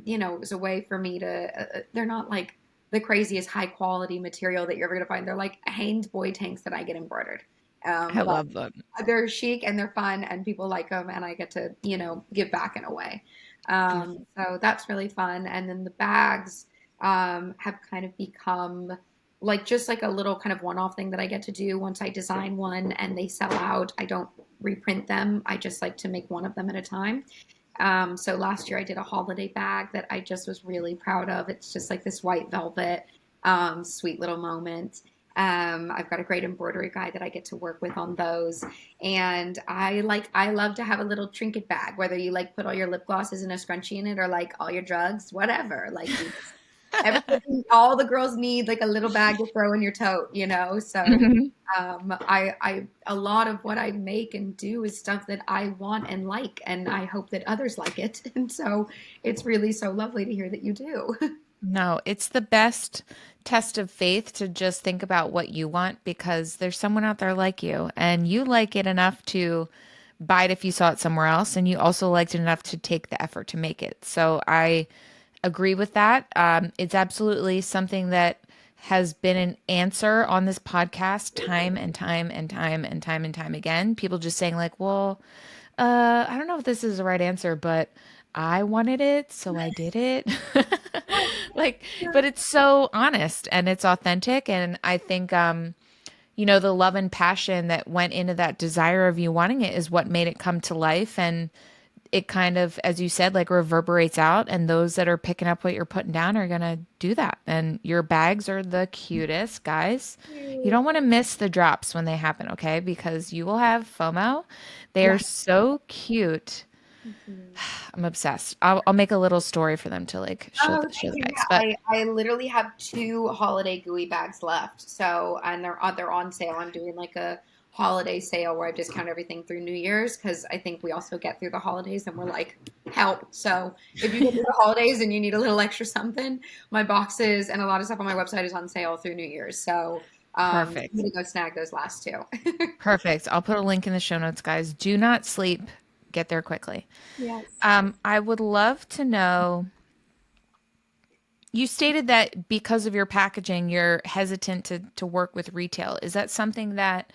Speaker 2: it was a way for me to. They're not like the craziest high quality material that you're ever gonna find. They're like Hanes boy tanks that I get embroidered,
Speaker 1: I
Speaker 2: but
Speaker 1: love them.
Speaker 2: they're chic and they're fun and people like them, and I get to give back in a way.
Speaker 1: Beautiful.
Speaker 2: So that's really fun. And then the bags have kind of become like just like a little kind of one-off thing that I get to do once I design one and they sell out. I don't reprint them. I just like to make one of them at a time. So last year I did a holiday bag that I just was really proud of. It's just like this white velvet, sweet little moment. I've got a great embroidery guy that I get to work with on those. And I love to have a little trinket bag, whether you like put all your lip glosses in a scrunchie in it or like all your drugs, whatever. Like everybody, all the girls need like a little bag to throw in your tote. So a lot of what I make and do is stuff that I want and like, and I hope that others like it. And so it's really so lovely to hear that you do.
Speaker 1: No, it's the best test of faith to just think about what you want because there's someone out there like you and you like it enough to buy it if you saw it somewhere else and you also liked it enough to take the effort to make it. So I agree with that. It's absolutely something that has been an answer on this podcast time and time and time and time and time again. People just saying like, well, I don't know if this is the right answer, but I wanted it, so I did it. Like, but it's so honest and it's authentic. And I think, the love and passion that went into that desire of you wanting it is what made it come to life. And it kind of, as you said, like reverberates out. And those that are picking up what you're putting down are going to do that. And your bags are the cutest, guys. You don't want to miss the drops when they happen, okay? Because you will have FOMO. They
Speaker 2: Yeah.
Speaker 1: are so cute.
Speaker 2: Mhm.
Speaker 1: I'm obsessed. I'll make a little story for them to like show
Speaker 2: Oh,
Speaker 1: show
Speaker 2: thank
Speaker 1: the
Speaker 2: you.
Speaker 1: guys.
Speaker 2: Yeah,
Speaker 1: But
Speaker 2: I literally have two holiday gooey bags left. So, and they're on sale. I'm doing like a holiday sale where I discount everything through New Year's because I think we also get through the holidays and we're like, help. So, if you get through the holidays and you need a little extra something, my boxes and a lot of stuff on my website is on sale through New Year's. So, I'm
Speaker 1: perfect.
Speaker 2: gonna go snag those last two.
Speaker 1: Perfect. I'll put a link in the show notes, guys. Do not sleep. Get there quickly.
Speaker 2: Yes.
Speaker 1: I would love to know. You stated that because of your packaging, you're hesitant to work with retail. Is that something that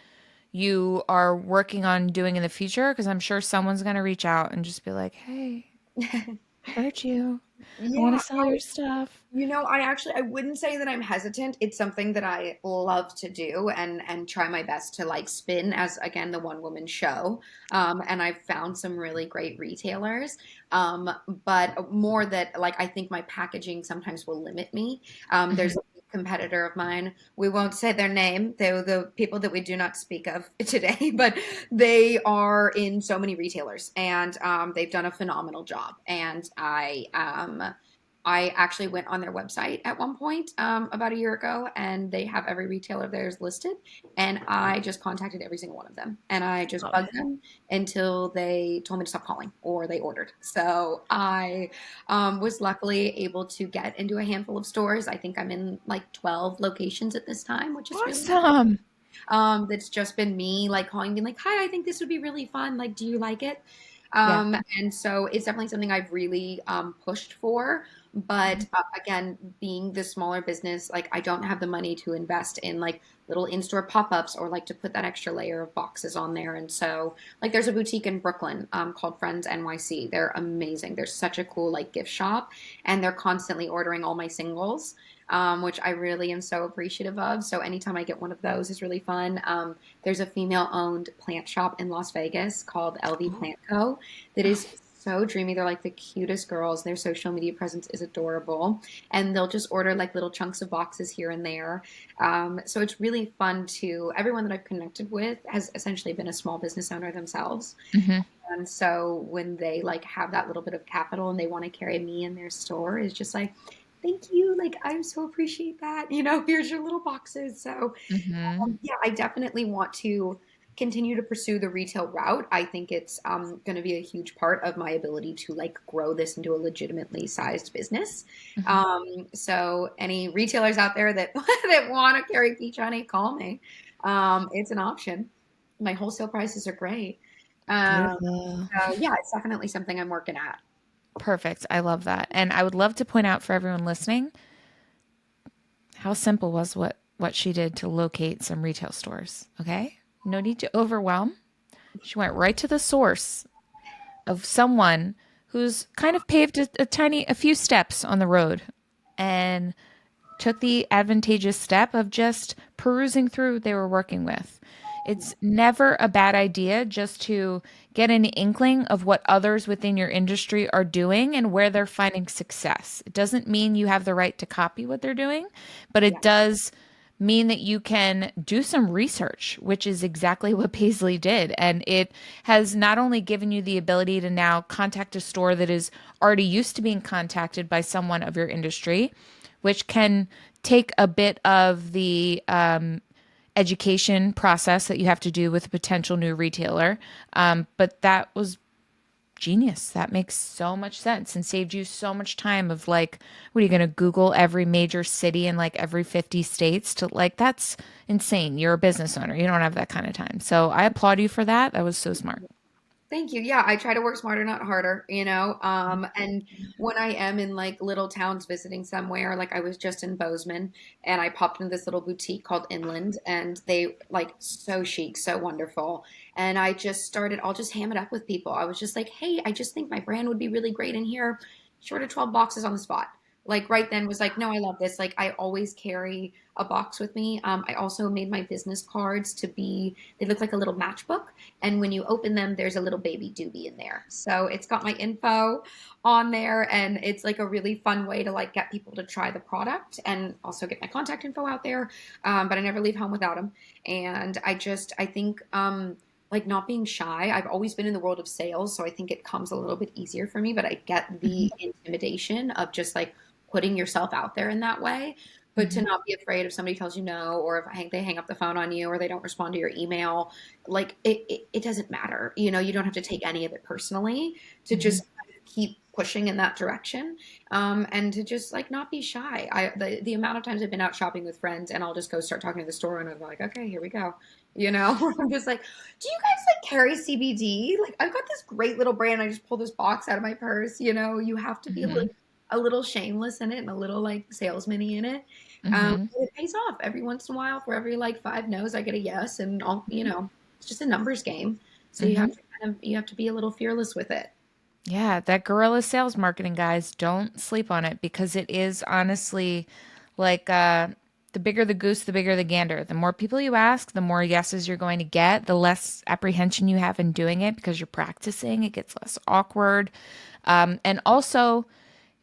Speaker 1: you are working on doing in the future? Because I'm sure someone's going to reach out and just be like, hey, I heard you. I want
Speaker 2: Yeah,
Speaker 1: to sell your stuff.
Speaker 2: I wouldn't say that I'm hesitant. It's something that I love to do and try my best to like spin as again the one woman show. And I've found some really great retailers. But more that like I think my packaging sometimes will limit me. There's
Speaker 1: Mhm.
Speaker 2: a competitor of mine. We won't say their name. They're the people that we do not speak of today, but they are in so many retailers and they've done a phenomenal job. And I I actually went on their website at one point about a year ago, and they have every retailer of theirs listed. And I just contacted every single one of them, and I just
Speaker 1: Love
Speaker 2: bugged
Speaker 1: it.
Speaker 2: them until they told me to stop calling or they ordered. So I was luckily able to get into a handful of stores. I think I'm in like 12 locations at this time, which is really
Speaker 1: Awesome.
Speaker 2: that's just been me like calling, being like, "Hi, I think this would be really fun. Like, do you like it?"
Speaker 1: Yeah.
Speaker 2: And so it's definitely something I've really pushed for. But again, being the smaller business, like I don't have the money to invest in like little in-store pop-ups or like to put that extra layer of boxes on there. And so, like, there's a boutique in Brooklyn called Friends NYC. They're amazing. They're such a cool like gift shop, and they're constantly ordering all my singles, which I really am so appreciative of. So anytime I get one of those is really fun. There's a female-owned plant shop in Las Vegas called LV
Speaker 1: Oh,
Speaker 2: Plant Co. that is so dreamy. They're like the cutest girls. Their social media presence is adorable, and they'll just order like little chunks of boxes here and there. So it's really fun to. Everyone that I've connected with has essentially been a small business owner themselves.
Speaker 1: hmm
Speaker 2: And so when they like have that little bit of capital and they want to carry me in their store, is just like, thank you. Like I so appreciate that. Here's your little boxes. So
Speaker 1: hmm
Speaker 2: yeah, I definitely want to continue to pursue the retail route. I think it's going to be a huge part of my ability to like grow this into a legitimately sized business.
Speaker 1: hmm
Speaker 2: So any retailers out there that that want to carry beach-townie, call me. It's an option. My wholesale prices are great. Um,
Speaker 1: Beautiful.
Speaker 2: so yeah, it's definitely something I'm working at.
Speaker 1: Perfect. I love that. And I would love to point out for everyone listening how simple was what she did to locate some retail stores. Okay? No need to overwhelm. She went right to the source of someone who's kind of paved a few steps on the road and took the advantageous step of just perusing through what they were working with. It's never a bad idea just to get an inkling of what others within your industry are doing and where they're finding success. It doesn't mean you have the right to copy what they're doing, but it
Speaker 2: Yeah.
Speaker 1: does mean that you can do some research, which is exactly what Paisley did. And it has not only given you the ability to now contact a store that is already used to being contacted by someone of your industry, which can take a bit of the education process that you have to do with a potential new retailer. But that was genius. That makes so much sense and saved you so much time of like, what are you going to Google every major city in like every 50 states to like, that's insane. You're a business owner. You don't have that kind of time. So I applaud you for that. That was so smart.
Speaker 2: Thank you. Yeah, I try to work smarter, not harder. And when I am in like little towns visiting somewhere, like I was just in Bozeman and I popped into this little boutique called Inland and they like so chic, so wonderful. And I'll just ham it up with people. I was just like, hey, I just think my brand would be really great in here. Short of 12 boxes on the spot. Like right then was like, no, I love this. Like I always carry a box with me. I also made my business cards they look like a little matchbook. And when you open them, there's a little baby doobie in there. So it's got my info on there, and it's like a really fun way to like get people to try the product and also get my contact info out there. But I never leave home without them. And I think, like not being shy. I've always been in the world of sales, so I think it comes a little bit easier for me. But I get the
Speaker 1: Mhm,
Speaker 2: intimidation of just like putting yourself out there in that way. But to
Speaker 1: mhm,
Speaker 2: not be afraid if somebody tells you no, or if they hang up the phone on you, or they don't respond to your email, like it doesn't matter. You don't have to take any of it personally, to
Speaker 1: mhm.
Speaker 2: just kind of keep pushing in that direction, and to just like not be shy. The amount of times I've been out shopping with friends and I'll just go start talking to the store and I'm like, okay, here we go. I'm just like, do you guys like carry CBD? Like I've got this great little brand. I just pull this box out of my purse. You have to be
Speaker 1: Mhm.
Speaker 2: a little shameless in it and a little like salesman-y in it.
Speaker 1: Mhm.
Speaker 2: But it pays off every once in a while. For every like five no's, I get a yes, and it's just a numbers game. So
Speaker 1: Mhm.
Speaker 2: you have to be a little fearless with it.
Speaker 1: Yeah, that guerrilla sales marketing, guys, don't sleep on it because it is honestly like the bigger the goose, the bigger the gander. The more people you ask, the more yeses you're going to get, the less apprehension you have in doing it because you're practicing. It gets less awkward. And also,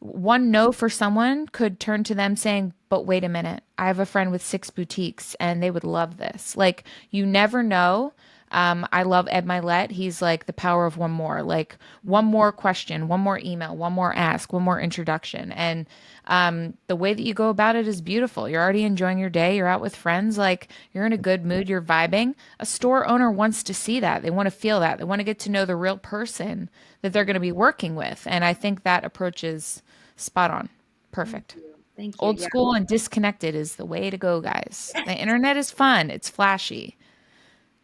Speaker 1: one no for someone could turn to them saying, but wait a minute, I have a friend with 6 boutiques and they would love this. Like, you never know. I love Ed Milet. He's like the power of one more, like one more question, one more email, one more ask, one more introduction. And the way that you go about it is beautiful. You're already enjoying your day. You're out with friends. Like you're in a good mood. You're vibing. A store owner wants to see that. They want to feel that. They want to get to know the real person that they're going to be working with. And I think that approach is spot on.
Speaker 2: Thank
Speaker 1: Perfect.
Speaker 2: you. Thank you.
Speaker 1: Old
Speaker 2: Yeah.
Speaker 1: school and disconnected is the way to go, guys. The internet is fun. It's flashy.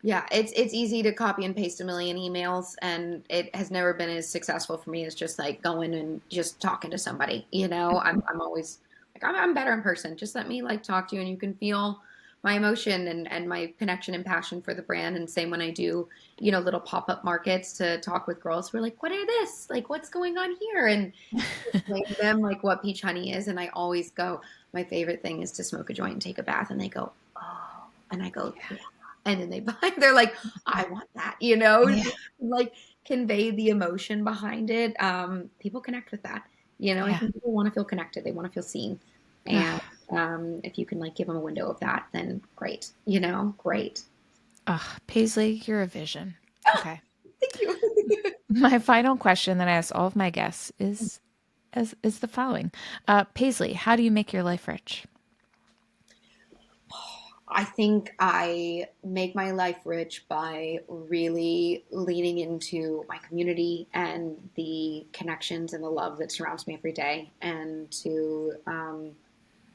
Speaker 2: Yeah, it's easy to copy and paste a million emails, and it has never been as successful for me as just like going and just talking to somebody. I'm always like I'm better in person. Just let me like talk to you, and you can feel my emotion and my connection and passion for the brand. And same when I do, little pop-up markets to talk with girls who are like, "What are this? Like, what's going on here?" And explain to them like what peach honey is. And I always go, my favorite thing is to smoke a joint and take a bath, and they go, "Oh," and I go, "Yeah." And then they buy, they're like, I want that,
Speaker 1: Yeah.
Speaker 2: like convey the emotion behind it. People connect with that. I
Speaker 1: Yeah.
Speaker 2: think people want to feel connected. They want to feel seen. And
Speaker 1: Ugh.
Speaker 2: if you can like give them a window of that, then great, great.
Speaker 1: Ugh. Paisley, you're a vision. Okay.
Speaker 2: Thank you.
Speaker 1: My final question that I ask all of my guests is the following. Paisley, how do you make your life rich?
Speaker 2: I think I make my life rich by really leaning into my community and the connections and the love that surrounds me every day, and to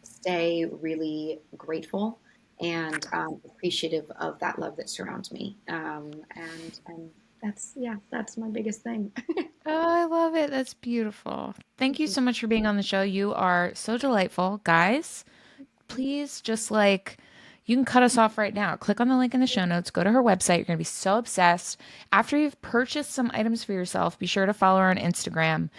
Speaker 2: stay really grateful and appreciative of that love that surrounds me. And that's, yeah, that's my biggest thing.
Speaker 1: Oh, I love it. That's beautiful. Thank you so much for being on the show. You are so delightful. Guys, please just like you can cut us off right now. Click on the link in the show notes, go to her website. You're going to be so obsessed. After you've purchased some items for yourself, be sure to follow her on Instagram.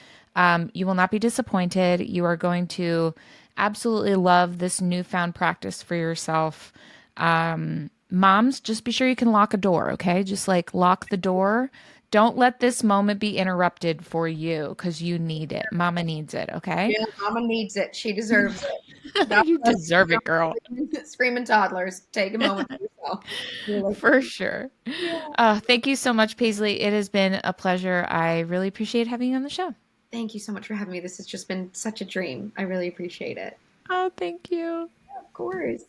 Speaker 1: You will not be disappointed. You are going to absolutely love this newfound practice for yourself. Moms, just be sure you can lock a door, okay? Just like lock the door. Don't let this moment be interrupted for you because you need it. Mama needs it, okay?
Speaker 2: Yeah, mama needs it. She deserves it. God
Speaker 1: You
Speaker 2: bless
Speaker 1: deserve it, girl.
Speaker 2: screaming toddlers. Take a moment for yourself. Really.
Speaker 1: For sure.
Speaker 2: Yeah.
Speaker 1: Thank you so much, Paisley. It has been a pleasure. I really appreciate having you on the show.
Speaker 2: Thank you so much for having me. This has just been such a dream. I really appreciate it.
Speaker 1: Oh, thank you.
Speaker 2: Of course.